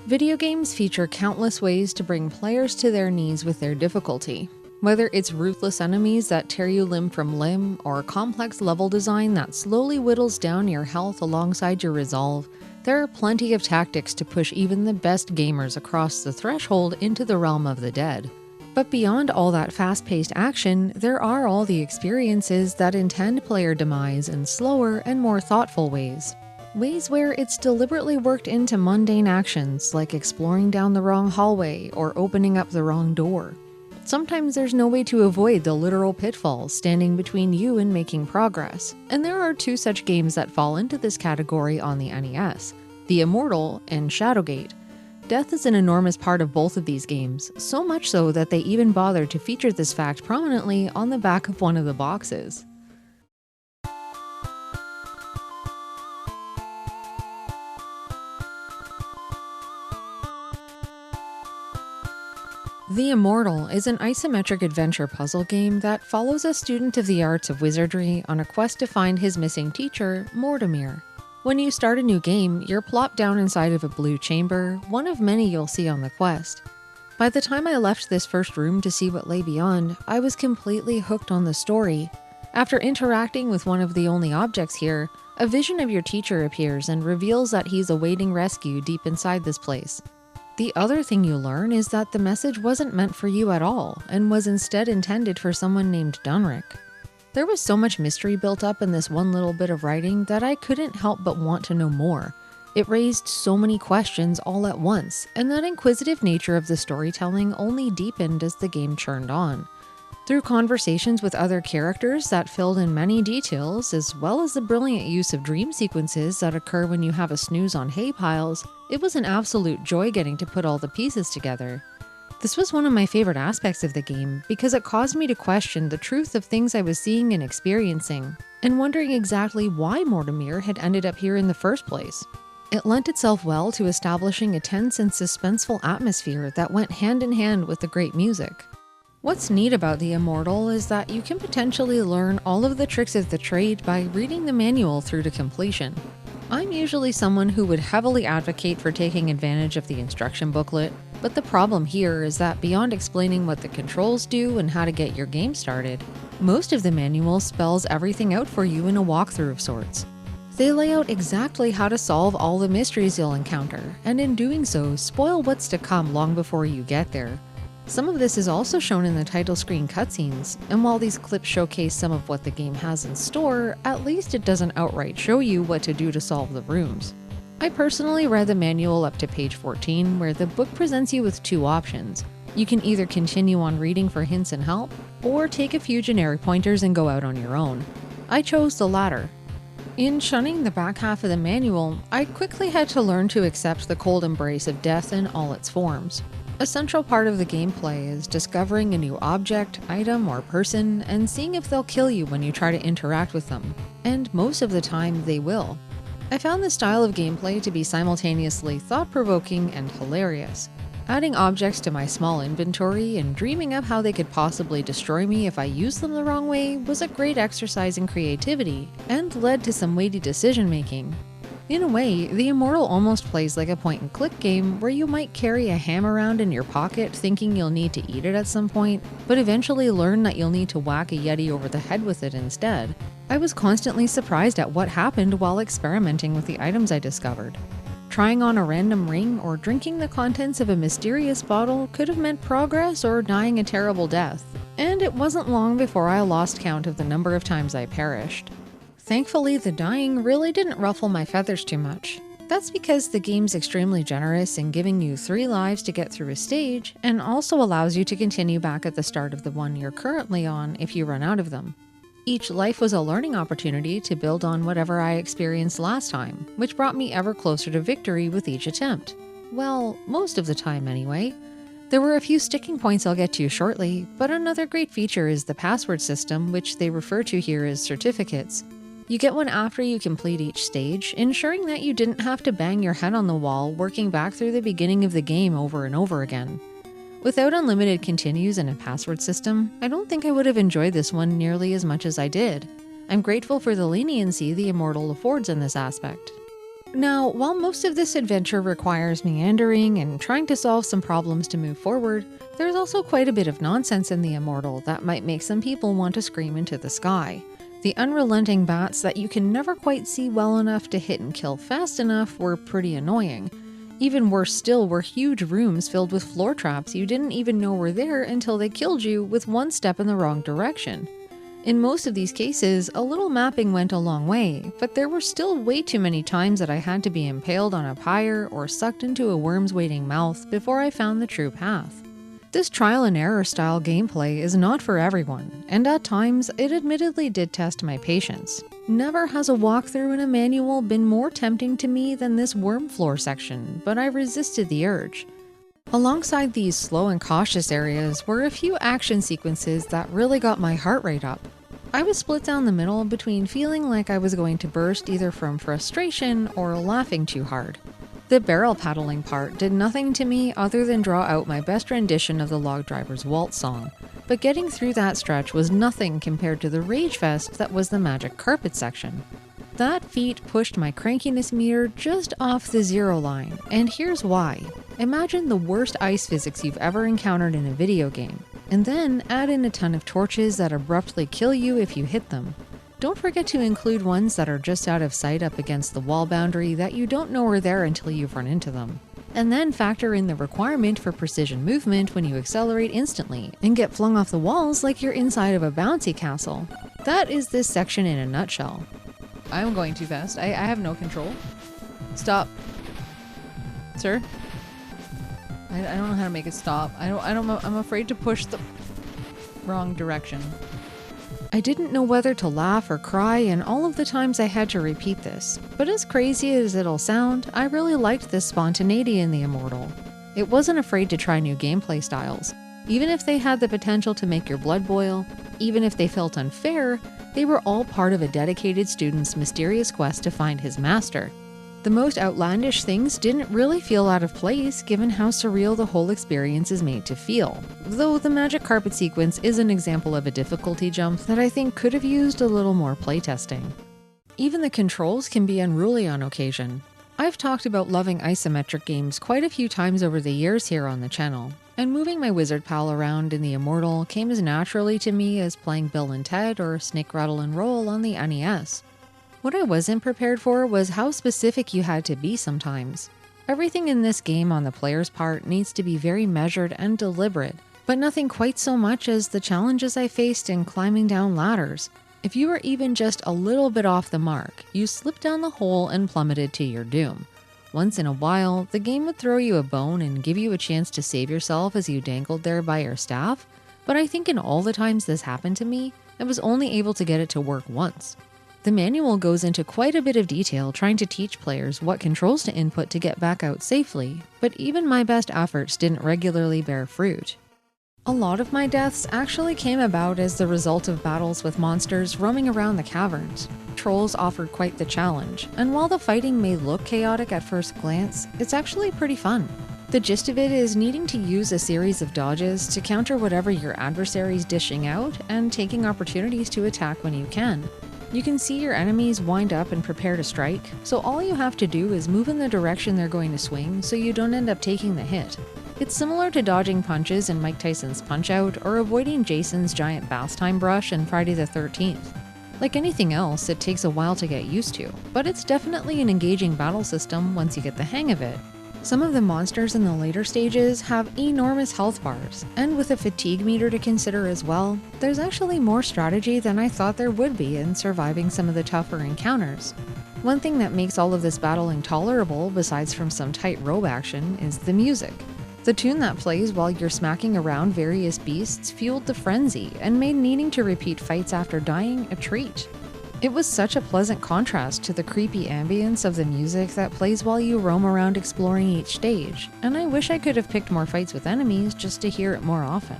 Video games feature countless ways to bring players to their knees with their difficulty. Whether it's ruthless enemies that tear you limb from limb, or complex level design that slowly whittles down your health alongside your resolve, there are plenty of tactics to push even the best gamers across the threshold into the realm of the dead. But beyond all that fast-paced action, there are all the experiences that intend player demise in slower and more thoughtful ways. Ways where it's deliberately worked into mundane actions like exploring down the wrong hallway or opening up the wrong door. Sometimes there's no way to avoid the literal pitfalls standing between you and making progress, and there are two such games that fall into this category on the NES, The Immortal and Shadowgate. Death is an enormous part of both of these games, so much so that they even bothered to feature this fact prominently on the back of one of the boxes. The Immortal is an isometric adventure puzzle game that follows a student of the arts of wizardry on a quest to find his missing teacher, Mortimer. When you start a new game, you're plopped down inside of a blue chamber, one of many you'll see on the quest. By the time I left this first room to see what lay beyond, I was completely hooked on the story. After interacting with one of the only objects here, a vision of your teacher appears and reveals that he's awaiting rescue deep inside this place. The other thing you learn is that the message wasn't meant for you at all, and was instead intended for someone named Dunrick. There was so much mystery built up in this one little bit of writing that I couldn't help but want to know more. It raised so many questions all at once, and that inquisitive nature of the storytelling only deepened as the game churned on. Through conversations with other characters that filled in many details, as well as the brilliant use of dream sequences that occur when you have a snooze on hay piles, it was an absolute joy getting to put all the pieces together. This was one of my favorite aspects of the game because it caused me to question the truth of things I was seeing and experiencing, and wondering exactly why Mortimer had ended up here in the first place. It lent itself well to establishing a tense and suspenseful atmosphere that went hand in hand with the great music. What's neat about The Immortal is that you can potentially learn all of the tricks of the trade by reading the manual through to completion. I'm usually someone who would heavily advocate for taking advantage of the instruction booklet, but the problem here is that beyond explaining what the controls do and how to get your game started, most of the manual spells everything out for you in a walkthrough of sorts. They lay out exactly how to solve all the mysteries you'll encounter, and in doing so, spoil what's to come long before you get there. Some of this is also shown in the title screen cutscenes, and while these clips showcase some of what the game has in store, at least it doesn't outright show you what to do to solve the rooms. I personally read the manual up to page 14, where the book presents you with two options. You can either continue on reading for hints and help, or take a few generic pointers and go out on your own. I chose the latter. In shunning the back half of the manual, I quickly had to learn to accept the cold embrace of death in all its forms. A central part of the gameplay is discovering a new object, item, or person, and seeing if they'll kill you when you try to interact with them. And most of the time, they will. I found this style of gameplay to be simultaneously thought-provoking and hilarious. Adding objects to my small inventory and dreaming up how they could possibly destroy me if I used them the wrong way was a great exercise in creativity, and led to some weighty decision-making. In a way, The Immortal almost plays like a point-and-click game where you might carry a ham around in your pocket thinking you'll need to eat it at some point, but eventually learn that you'll need to whack a yeti over the head with it instead. I was constantly surprised at what happened while experimenting with the items I discovered. Trying on a random ring or drinking the contents of a mysterious bottle could have meant progress or dying a terrible death, and it wasn't long before I lost count of the number of times I perished. Thankfully, the dying really didn't ruffle my feathers too much. That's because the game's extremely generous in giving you 3 lives to get through a stage, and also allows you to continue back at the start of the one you're currently on if you run out of them. Each life was a learning opportunity to build on whatever I experienced last time, which brought me ever closer to victory with each attempt. Well, most of the time anyway. There were a few sticking points I'll get to shortly, but another great feature is the password system, which they refer to here as certificates. You get one after you complete each stage, ensuring that you didn't have to bang your head on the wall working back through the beginning of the game over and over again. Without unlimited continues and a password system, I don't think I would have enjoyed this one nearly as much as I did. I'm grateful for the leniency The Immortal affords in this aspect. Now, while most of this adventure requires meandering and trying to solve some problems to move forward, there's also quite a bit of nonsense in The Immortal that might make some people want to scream into the sky. The unrelenting bats that you can never quite see well enough to hit and kill fast enough were pretty annoying. Even worse still were huge rooms filled with floor traps you didn't even know were there until they killed you with one step in the wrong direction. In most of these cases, a little mapping went a long way, but there were still way too many times that I had to be impaled on a pyre or sucked into a worm's waiting mouth before I found the true path. This trial and error style gameplay is not for everyone, and at times it admittedly did test my patience. Never has a walkthrough in a manual been more tempting to me than this worm floor section, but I resisted the urge. Alongside these slow and cautious areas were a few action sequences that really got my heart rate up. I was split down the middle between feeling like I was going to burst either from frustration or laughing too hard. The barrel paddling part did nothing to me other than draw out my best rendition of the log driver's waltz song, but getting through that stretch was nothing compared to the rage fest that was the magic carpet section. That feat pushed my crankiness meter just off the 0 line, and here's why. Imagine the worst ice physics you've ever encountered in a video game, and then add in a ton of torches that abruptly kill you if you hit them. Don't forget to include ones that are just out of sight up against the wall boundary that you don't know are there until you've run into them. And then factor in the requirement for precision movement when you accelerate instantly and get flung off the walls like you're inside of a bouncy castle. That is this section in a nutshell. I'm going too fast. I have no control. Stop. Sir? I don't know how to make it stop. I'm afraid to push the wrong direction. I didn't know whether to laugh or cry, and all of the times I had to repeat this. But as crazy as it'll sound, I really liked this spontaneity in The Immortal. It wasn't afraid to try new gameplay styles. Even if they had the potential to make your blood boil, even if they felt unfair, they were all part of a dedicated student's mysterious quest to find his master. The most outlandish things didn't really feel out of place given how surreal the whole experience is made to feel, though the magic carpet sequence is an example of a difficulty jump that I think could have used a little more playtesting. Even the controls can be unruly on occasion. I've talked about loving isometric games quite a few times over the years here on the channel, and moving my wizard pal around in The Immortal came as naturally to me as playing Bill and Ted or Snake, Rattle, and Roll on the NES. What I wasn't prepared for was how specific you had to be sometimes. Everything in this game on the player's part needs to be very measured and deliberate, but nothing quite so much as the challenges I faced in climbing down ladders. If you were even just a little bit off the mark, you slipped down the hole and plummeted to your doom. Once in a while, the game would throw you a bone and give you a chance to save yourself as you dangled there by your staff, but I think in all the times this happened to me, I was only able to get it to work once. The manual goes into quite a bit of detail trying to teach players what controls to input to get back out safely, but even my best efforts didn't regularly bear fruit. A lot of my deaths actually came about as the result of battles with monsters roaming around the caverns. Trolls offered quite the challenge, and while the fighting may look chaotic at first glance, it's actually pretty fun. The gist of it is needing to use a series of dodges to counter whatever your adversary's dishing out and taking opportunities to attack when you can. You can see your enemies wind up and prepare to strike, so all you have to do is move in the direction they're going to swing so you don't end up taking the hit. It's similar to dodging punches in Mike Tyson's Punch-Out or avoiding Jason's giant bath time brush in Friday the 13th. Like anything else, it takes a while to get used to, but it's definitely an engaging battle system once you get the hang of it. Some of the monsters in the later stages have enormous health bars, and with a fatigue meter to consider as well, there's actually more strategy than I thought there would be in surviving some of the tougher encounters. One thing that makes all of this battling tolerable, besides from some tight robe action, is the music. The tune that plays while you're smacking around various beasts fueled the frenzy and made needing to repeat fights after dying a treat. It was such a pleasant contrast to the creepy ambience of the music that plays while you roam around exploring each stage, and I wish I could have picked more fights with enemies just to hear it more often.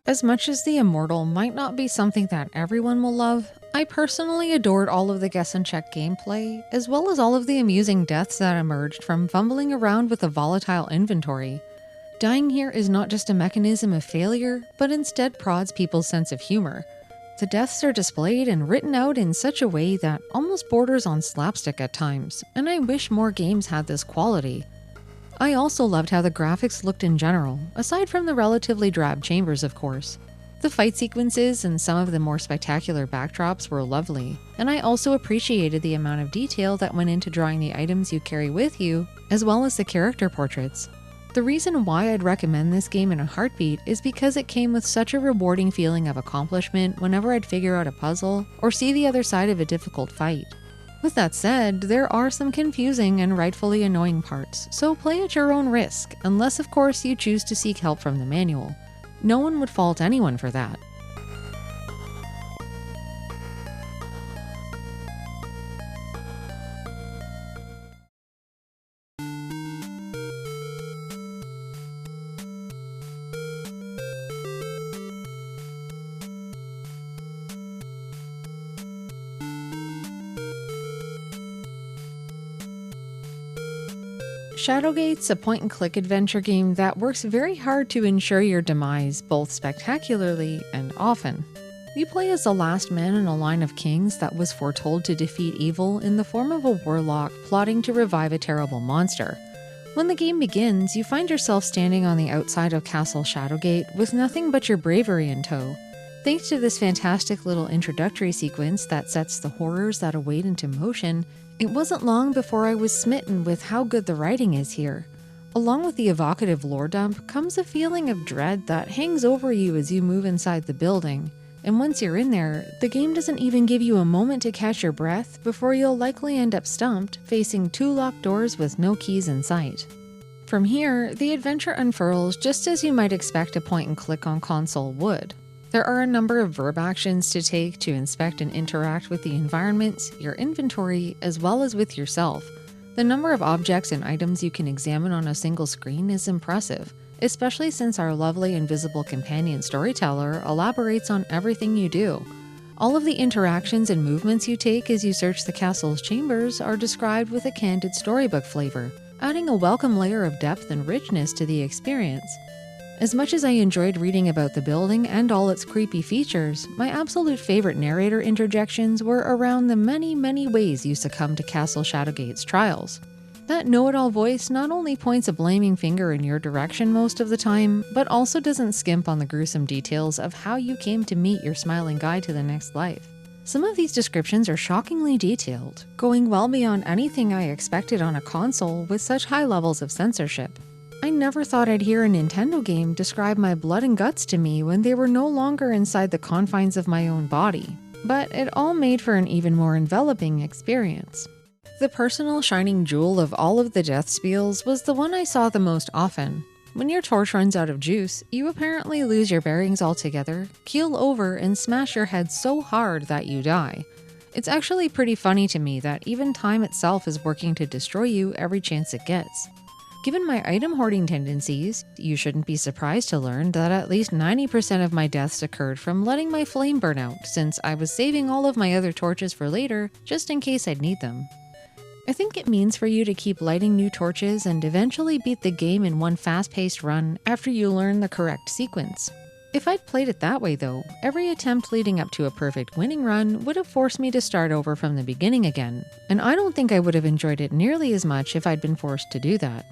As much as The Immortal might not be something that everyone will love, I personally adored all of the guess and check gameplay, as well as all of the amusing deaths that emerged from fumbling around with a volatile inventory. Dying here is not just a mechanism of failure, but instead prods people's sense of humor. The deaths are displayed and written out in such a way that almost borders on slapstick at times, and I wish more games had this quality. I also loved how the graphics looked in general, aside from the relatively drab chambers of course. The fight sequences and some of the more spectacular backdrops were lovely, and I also appreciated the amount of detail that went into drawing the items you carry with you, as well as the character portraits. The reason why I'd recommend this game in a heartbeat is because it came with such a rewarding feeling of accomplishment whenever I'd figure out a puzzle or see the other side of a difficult fight. With that said, there are some confusing and rightfully annoying parts, so play at your own risk, unless of course you choose to seek help from the manual. No one would fault anyone for that. Shadowgate's a point-and-click adventure game that works very hard to ensure your demise, both spectacularly and often. You play as the last man in a line of kings that was foretold to defeat evil in the form of a warlock plotting to revive a terrible monster. When the game begins, you find yourself standing on the outside of Castle Shadowgate with nothing but your bravery in tow. Thanks to this fantastic little introductory sequence that sets the horrors that await into motion, it wasn't long before I was smitten with how good the writing is here. Along with the evocative lore dump comes a feeling of dread that hangs over you as you move inside the building. And once you're in there, the game doesn't even give you a moment to catch your breath before you'll likely end up stumped, facing 2 locked doors with no keys in sight. From here, the adventure unfurls just as you might expect a point-and-click on console would. There are a number of verb actions to take to inspect and interact with the environments, your inventory, as well as with yourself. The number of objects and items you can examine on a single screen is impressive, especially since our lovely invisible companion storyteller elaborates on everything you do. All of the interactions and movements you take as you search the castle's chambers are described with a candid storybook flavor, adding a welcome layer of depth and richness to the experience. As much as I enjoyed reading about the building and all its creepy features, my absolute favorite narrator interjections were around the many ways you succumb to Castle Shadowgate's trials. That know-it-all voice not only points a blaming finger in your direction most of the time, but also doesn't skimp on the gruesome details of how you came to meet your smiling guide to the next life. Some of these descriptions are shockingly detailed, going well beyond anything I expected on a console with such high levels of censorship. I never thought I'd hear a Nintendo game describe my blood and guts to me when they were no longer inside the confines of my own body, but it all made for an even more enveloping experience. The personal shining jewel of all of the death spiels was the one I saw the most often. When your torch runs out of juice, you apparently lose your bearings altogether, keel over, and smash your head so hard that you die. It's actually pretty funny to me that even time itself is working to destroy you every chance it gets. Given my item hoarding tendencies, you shouldn't be surprised to learn that at least 90% of my deaths occurred from letting my flame burn out, since I was saving all of my other torches for later, just in case I'd need them. I think it means for you to keep lighting new torches and eventually beat the game in one fast-paced run after you learn the correct sequence. If I'd played it that way though, every attempt leading up to a perfect winning run would have forced me to start over from the beginning again, and I don't think I would have enjoyed it nearly as much if I'd been forced to do that.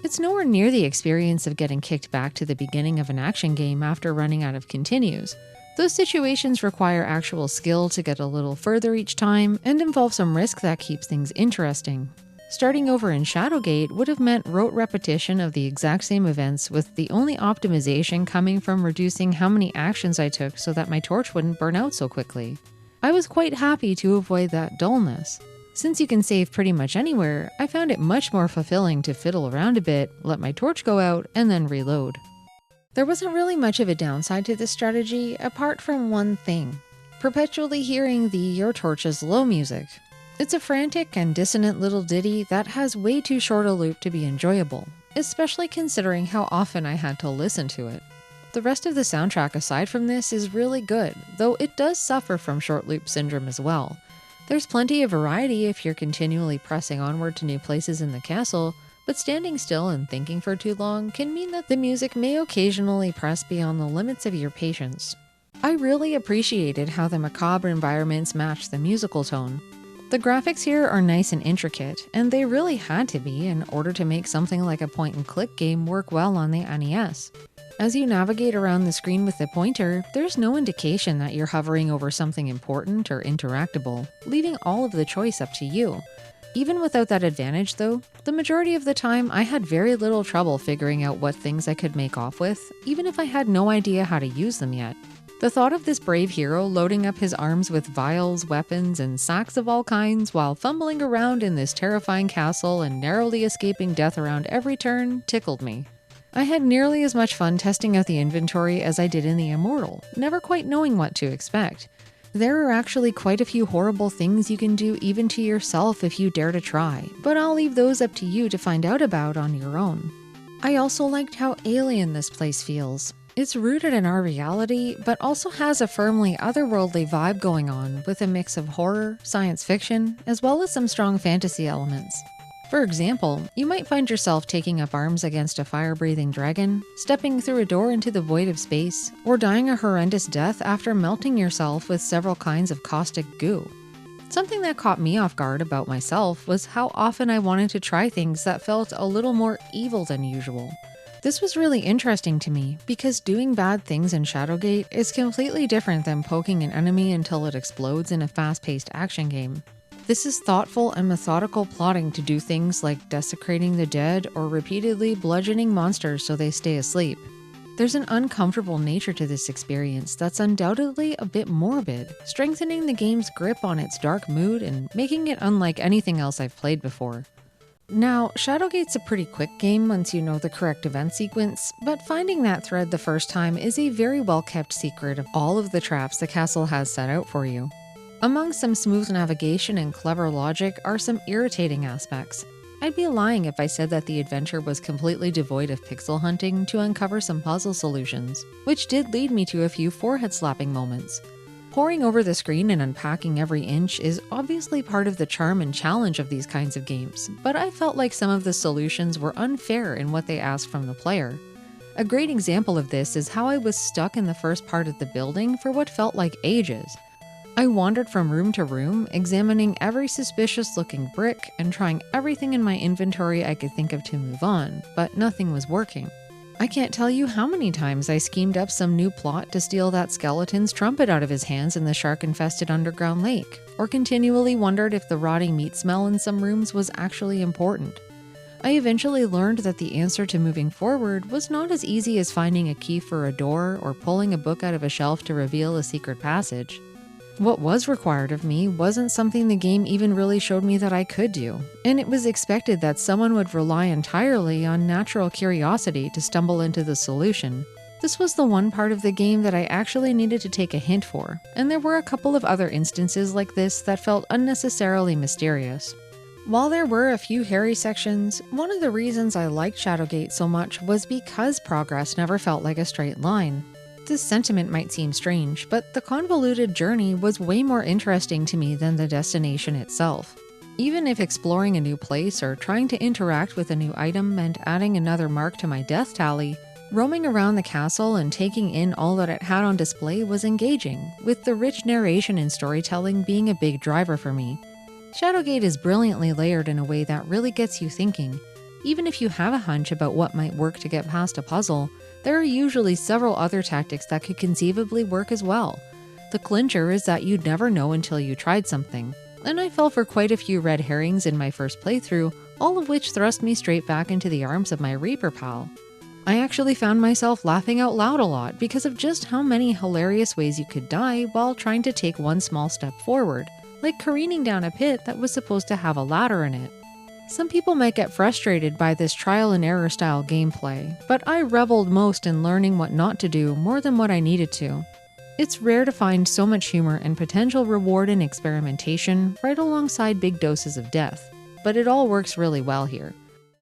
It's nowhere near the experience of getting kicked back to the beginning of an action game after running out of continues. Those situations require actual skill to get a little further each time and involve some risk that keeps things interesting. Starting over in Shadowgate would have meant rote repetition of the exact same events, with the only optimization coming from reducing how many actions I took so that my torch wouldn't burn out so quickly. I was quite happy to avoid that dullness. Since you can save pretty much anywhere, I found it much more fulfilling to fiddle around a bit, let my torch go out, and then reload. There wasn't really much of a downside to this strategy, apart from one thing: perpetually hearing the "your torch is low" music. It's a frantic and dissonant little ditty that has way too short a loop to be enjoyable, especially considering how often I had to listen to it. The rest of the soundtrack aside from this is really good, though it does suffer from short loop syndrome as well. There's plenty of variety if you're continually pressing onward to new places in the castle, but standing still and thinking for too long can mean that the music may occasionally press beyond the limits of your patience. I really appreciated how the macabre environments matched the musical tone. The graphics here are nice and intricate, and they really had to be in order to make something like a point-and-click game work well on the NES. As you navigate around the screen with the pointer, there's no indication that you're hovering over something important or interactable, leaving all of the choice up to you. Even without that advantage though, the majority of the time I had very little trouble figuring out what things I could make off with, even if I had no idea how to use them yet. The thought of this brave hero loading up his arms with vials, weapons, and sacks of all kinds while fumbling around in this terrifying castle and narrowly escaping death around every turn tickled me. I had nearly as much fun testing out the inventory as I did in The Immortal, never quite knowing what to expect. There are actually quite a few horrible things you can do even to yourself if you dare to try, but I'll leave those up to you to find out about on your own. I also liked how alien this place feels. It's rooted in our reality, but also has a firmly otherworldly vibe going on with a mix of horror, science fiction, as well as some strong fantasy elements. For example, you might find yourself taking up arms against a fire-breathing dragon, stepping through a door into the void of space, or dying a horrendous death after melting yourself with several kinds of caustic goo. Something that caught me off guard about myself was how often I wanted to try things that felt a little more evil than usual. This was really interesting to me because doing bad things in Shadowgate is completely different than poking an enemy until it explodes in a fast-paced action game. This is thoughtful and methodical plotting to do things like desecrating the dead or repeatedly bludgeoning monsters so they stay asleep. There's an uncomfortable nature to this experience that's undoubtedly a bit morbid, strengthening the game's grip on its dark mood and making it unlike anything else I've played before. Now, Shadowgate's a pretty quick game once you know the correct event sequence, but finding that thread the first time is a very well-kept secret of all of the traps the castle has set out for you. Among some smooth navigation and clever logic are some irritating aspects. I'd be lying if I said that the adventure was completely devoid of pixel hunting to uncover some puzzle solutions, which did lead me to a few forehead-slapping moments. Poring over the screen and unpacking every inch is obviously part of the charm and challenge of these kinds of games, but I felt like some of the solutions were unfair in what they asked from the player. A great example of this is how I was stuck in the first part of the building for what felt like ages. I wandered from room to room, examining every suspicious-looking brick and trying everything in my inventory I could think of to move on, but nothing was working. I can't tell you how many times I schemed up some new plot to steal that skeleton's trumpet out of his hands in the shark-infested underground lake, or continually wondered if the rotting meat smell in some rooms was actually important. I eventually learned that the answer to moving forward was not as easy as finding a key for a door or pulling a book out of a shelf to reveal a secret passage. What was required of me wasn't something the game even really showed me that I could do, and it was expected that someone would rely entirely on natural curiosity to stumble into the solution. This was the one part of the game that I actually needed to take a hint for, and there were a couple of other instances like this that felt unnecessarily mysterious. While there were a few hairy sections, one of the reasons I liked Shadowgate so much was because progress never felt like a straight line. This sentiment might seem strange, but the convoluted journey was way more interesting to me than the destination itself. Even if exploring a new place or trying to interact with a new item meant adding another mark to my death tally, roaming around the castle and taking in all that it had on display was engaging, with the rich narration and storytelling being a big driver for me. Shadowgate is brilliantly layered in a way that really gets you thinking. Even if you have a hunch about what might work to get past a puzzle, there are usually several other tactics that could conceivably work as well. The clincher is that you'd never know until you tried something, and I fell for quite a few red herrings in my first playthrough, all of which thrust me straight back into the arms of my Reaper pal. I actually found myself laughing out loud a lot because of just how many hilarious ways you could die while trying to take one small step forward, like careening down a pit that was supposed to have a ladder in it. Some people might get frustrated by this trial and error style gameplay, but I reveled most in learning what not to do more than what I needed to. It's rare to find so much humor and potential reward in experimentation right alongside big doses of death, but it all works really well here.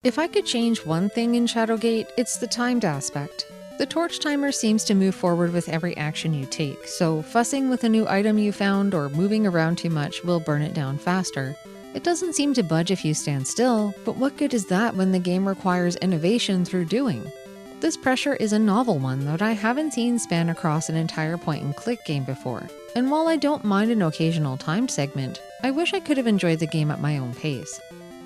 If I could change one thing in Shadowgate, it's the timed aspect. The torch timer seems to move forward with every action you take, so fussing with a new item you found or moving around too much will burn it down faster. It doesn't seem to budge if you stand still, but what good is that when the game requires innovation through doing? This pressure is a novel one that I haven't seen span across an entire point-and-click game before, and while I don't mind an occasional timed segment, I wish I could have enjoyed the game at my own pace.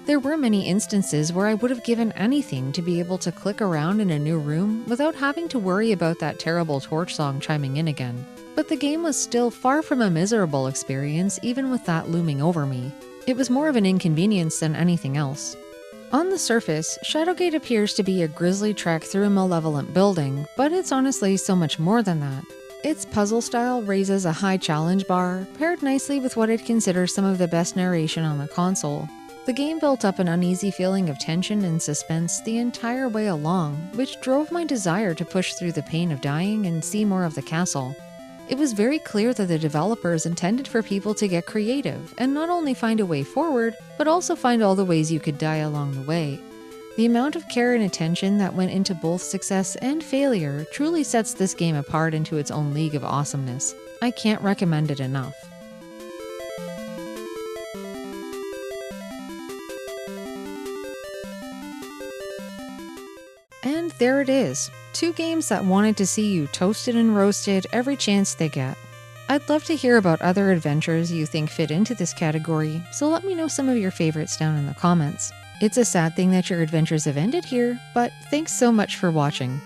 There were many instances where I would have given anything to be able to click around in a new room without having to worry about that terrible torch song chiming in again. But the game was still far from a miserable experience even with that looming over me. It was more of an inconvenience than anything else. On the surface, Shadowgate appears to be a grisly trek through a malevolent building, but it's honestly so much more than that. Its puzzle style raises a high challenge bar, paired nicely with what it considers some of the best narration on the console. The game built up an uneasy feeling of tension and suspense the entire way along, which drove my desire to push through the pain of dying and see more of the castle. It was very clear that the developers intended for people to get creative and not only find a way forward, but also find all the ways you could die along the way. The amount of care and attention that went into both success and failure truly sets this game apart into its own league of awesomeness. I can't recommend it enough. And there it is. 2 games that wanted to see you toasted and roasted every chance they get. I'd love to hear about other adventures you think fit into this category, so let me know some of your favorites down in the comments. It's a sad thing that your adventures have ended here, but thanks so much for watching.